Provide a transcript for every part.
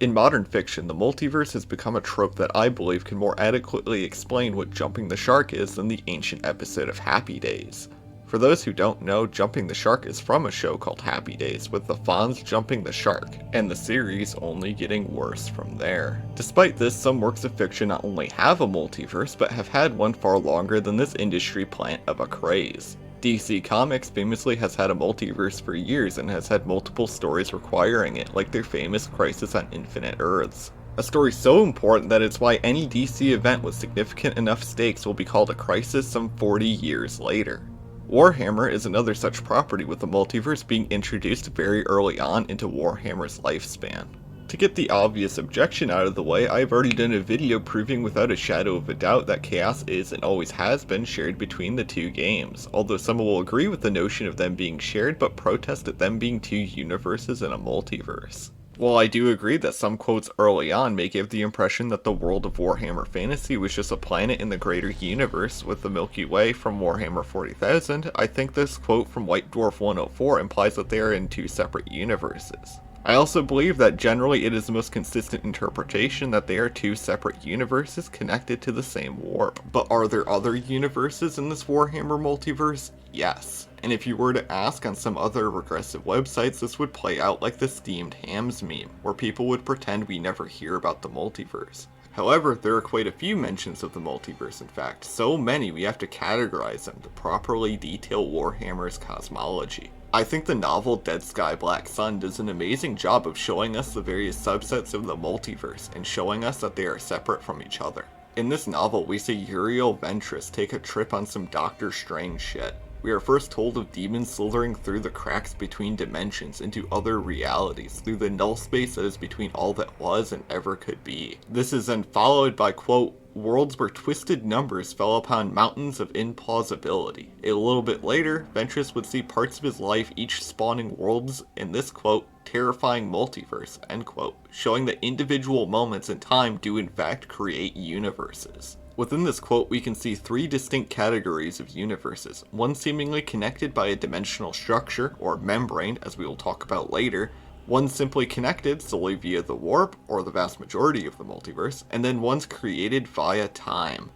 In modern fiction, the multiverse has become a trope that I believe can more adequately explain what jumping the shark is than the ancient episode of Happy Days. For those who don't know, Jumping the Shark is from a show called Happy Days, with the Fonz jumping the shark, and the series only getting worse from there. Despite this, some works of fiction not only have a multiverse, but have had one far longer than this industry plant of a craze. DC Comics famously has had a multiverse for years and has had multiple stories requiring it, like their famous Crisis on Infinite Earths. A story so important that it's why any DC event with significant enough stakes will be called a crisis some 40 years later. Warhammer is another such property, with the multiverse being introduced very early on into Warhammer's lifespan. To get the obvious objection out of the way, I've already done a video proving without a shadow of a doubt that chaos is and always has been shared between the two games, although some will agree with the notion of them being shared but protest at them being two universes in a multiverse. While I do agree that some quotes early on may give the impression that the world of Warhammer Fantasy was just a planet in the greater universe with the Milky Way from Warhammer 40,000, I think this quote from White Dwarf 104 implies that they are in two separate universes. I also believe that generally it is the most consistent interpretation that they are two separate universes connected to the same warp. But are there other universes in this Warhammer multiverse? Yes. And if you were to ask on some other regressive websites, this would play out like the steamed hams meme, where people would pretend we never hear about the multiverse. However, there are quite a few mentions of the multiverse, in fact, so many we have to categorize them to properly detail Warhammer's cosmology. I think the novel Dead Sky Black Sun does an amazing job of showing us the various subsets of the multiverse and showing us that they are separate from each other. In this novel, we see Uriel Ventress take a trip on some Doctor Strange shit. We are first told of demons slithering through the cracks between dimensions into other realities, through the null space that is between all that was and ever could be. This is then followed by, quote, worlds where twisted numbers fell upon mountains of implausibility. A little bit later, Ventress would see parts of his life each spawning worlds in this, quote, terrifying multiverse, end quote, showing that individual moments in time do in fact create universes. Within this quote, we can see three distinct categories of universes, one seemingly connected by a dimensional structure, or membrane, as we will talk about later, one simply connected solely via the warp, or the vast majority of the multiverse, and then one's created via time.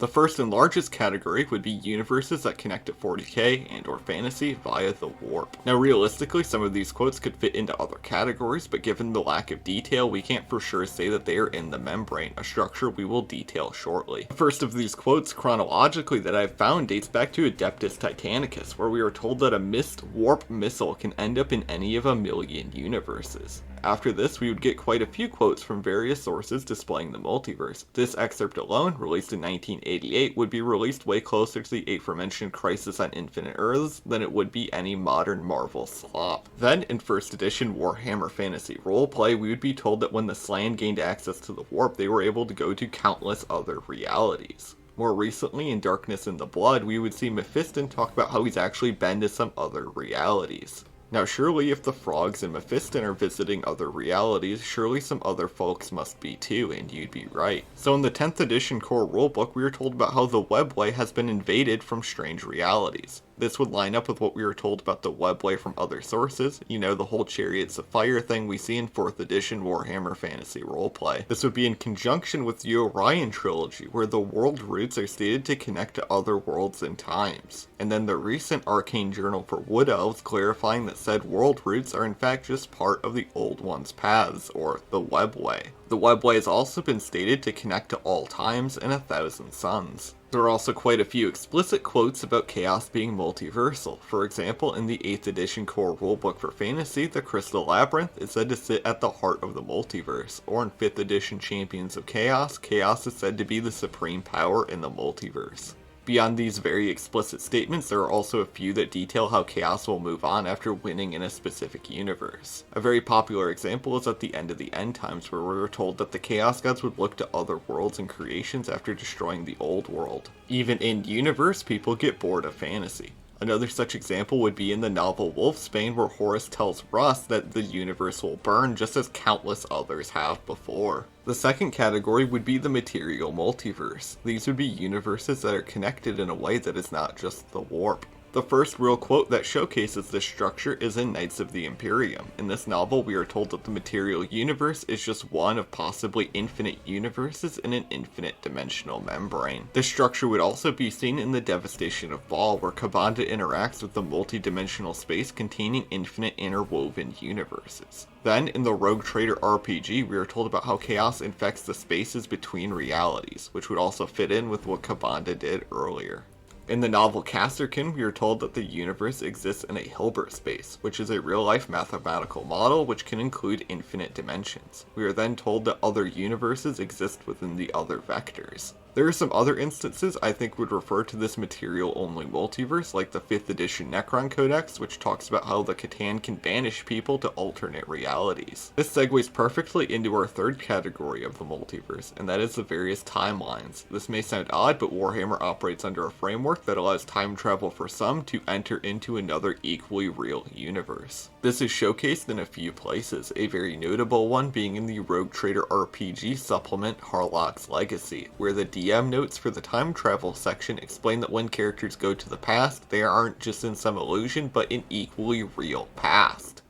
The first and largest category would be universes that connect to 40k and or fantasy via the warp. Now realistically, some of these quotes could fit into other categories, but given the lack of detail, we can't for sure say that they are in the membrane, a structure we will detail shortly. The first of these quotes chronologically that I've found dates back to Adeptus Titanicus, where we are told that a missed warp missile can end up in any of a million universes. After this, we would get quite a few quotes from various sources displaying the multiverse. This excerpt alone, released in 1988, would be released way closer to the aforementioned Crisis on Infinite Earths than it would be any modern Marvel slop. Then, in first edition Warhammer Fantasy Roleplay, we would be told that when the Slan gained access to the warp, they were able to go to countless other realities. More recently, in Darkness in the Blood, we would see Mephiston talk about how he's actually been to some other realities. Now surely if the frogs and Mephiston are visiting other realities, surely some other folks must be too, and you'd be right. So in the 10th edition core rulebook, we are told about how the Webway has been invaded from strange realities. This would line up with what we were told about the Webway from other sources, you know, the whole Chariots of Fire thing we see in 4th edition Warhammer Fantasy Roleplay. This would be in conjunction with the Orion trilogy, where the world roots are stated to connect to other worlds and times. And then the recent Arcane Journal for Wood Elves clarifying that said world roots are in fact just part of the Old One's paths, or the Webway. The Webway has also been stated to connect to all times and 1,000 suns. There are also quite a few explicit quotes about chaos being multiversal. For example, in the 8th edition core rulebook for fantasy, the Crystal Labyrinth is said to sit at the heart of the multiverse, or in 5th edition Champions of Chaos, chaos is said to be the supreme power in the multiverse. Beyond these very explicit statements, there are also a few that detail how chaos will move on after winning in a specific universe. A very popular example is at the end of the End Times, where we were told that the Chaos Gods would look to other worlds and creations after destroying the old world. Even in universe, people get bored of fantasy. Another such example would be in the novel Wolfsbane, where Horus tells Russ that the universe will burn just as countless others have before. The second category would be the material multiverse. These would be universes that are connected in a way that is not just the warp. The first real quote that showcases this structure is in Knights of the Imperium. In this novel, we are told that the material universe is just one of possibly infinite universes in an infinite dimensional membrane. This structure would also be seen in the Devastation of Baal, where Kabanda interacts with the multi-dimensional space containing infinite interwoven universes. Then, in the Rogue Trader RPG, we are told about how chaos infects the spaces between realities, which would also fit in with what Kabanda did earlier. In the novel Casterkin, we are told that the universe exists in a Hilbert space, which is a real-life mathematical model which can include infinite dimensions. We are then told that other universes exist within the other vectors. There are some other instances I think would refer to this material-only multiverse, like the 5th edition Necron Codex, which talks about how the Catan can banish people to alternate realities. This segues perfectly into our third category of the multiverse, and that is the various timelines. This may sound odd, but Warhammer operates under a framework that allows time travel for some to enter into another equally real universe. This is showcased in a few places, a very notable one being in the Rogue Trader RPG supplement Harlock's Legacy, where the DM notes for the time travel section explain that when characters go to the past, they aren't just in some illusion, but an equally real past.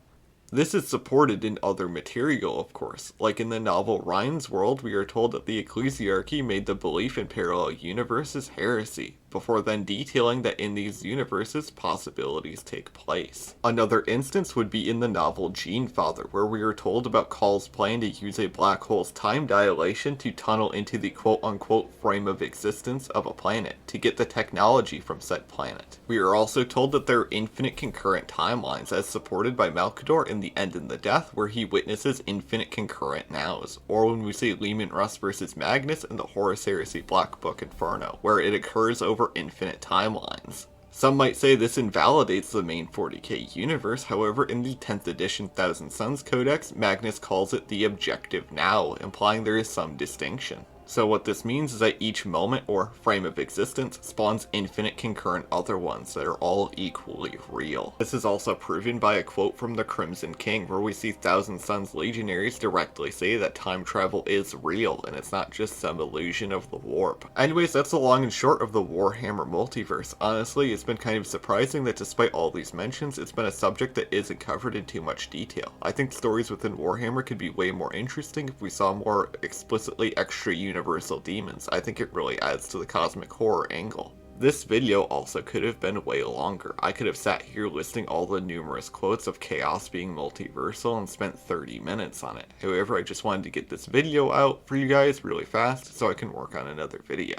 This is supported in other material, of course. Like in the novel Ryan's World, we are told that the Ecclesiarchy made the belief in parallel universes heresy, before then detailing that in these universes, possibilities take place. Another instance would be in the novel Genefather, where we are told about Call's plan to use a black hole's time dilation to tunnel into the quote-unquote frame of existence of a planet, to get the technology from said planet. We are also told that there are infinite concurrent timelines, as supported by Malkador in The End and the Death, where he witnesses infinite concurrent nows, or when we see Leman Russ versus Magnus in the Horus Heresy Black Book Inferno, where it occurs over infinite timelines. Some might say this invalidates the main 40k universe, however in the 10th edition Thousand Suns Codex, Magnus calls it the objective now, implying there is some distinction. So what this means is that each moment or frame of existence spawns infinite concurrent other ones that are all equally real. This is also proven by a quote from the Crimson King, where we see Thousand Suns legionaries directly say that time travel is real and it's not just some illusion of the warp. Anyways, that's the long and short of the Warhammer multiverse. Honestly, it's been kind of surprising that despite all these mentions, it's been a subject that isn't covered in too much detail. I think stories within Warhammer could be way more interesting if we saw more explicitly extra universal demons. I think it really adds to the cosmic horror angle. This video also could have been way longer. I could have sat here listing all the numerous quotes of chaos being multiversal and spent 30 minutes on it. However, I just wanted to get this video out for you guys really fast so I can work on another video.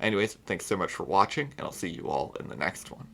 Anyways, thanks so much for watching, and I'll see you all in the next one.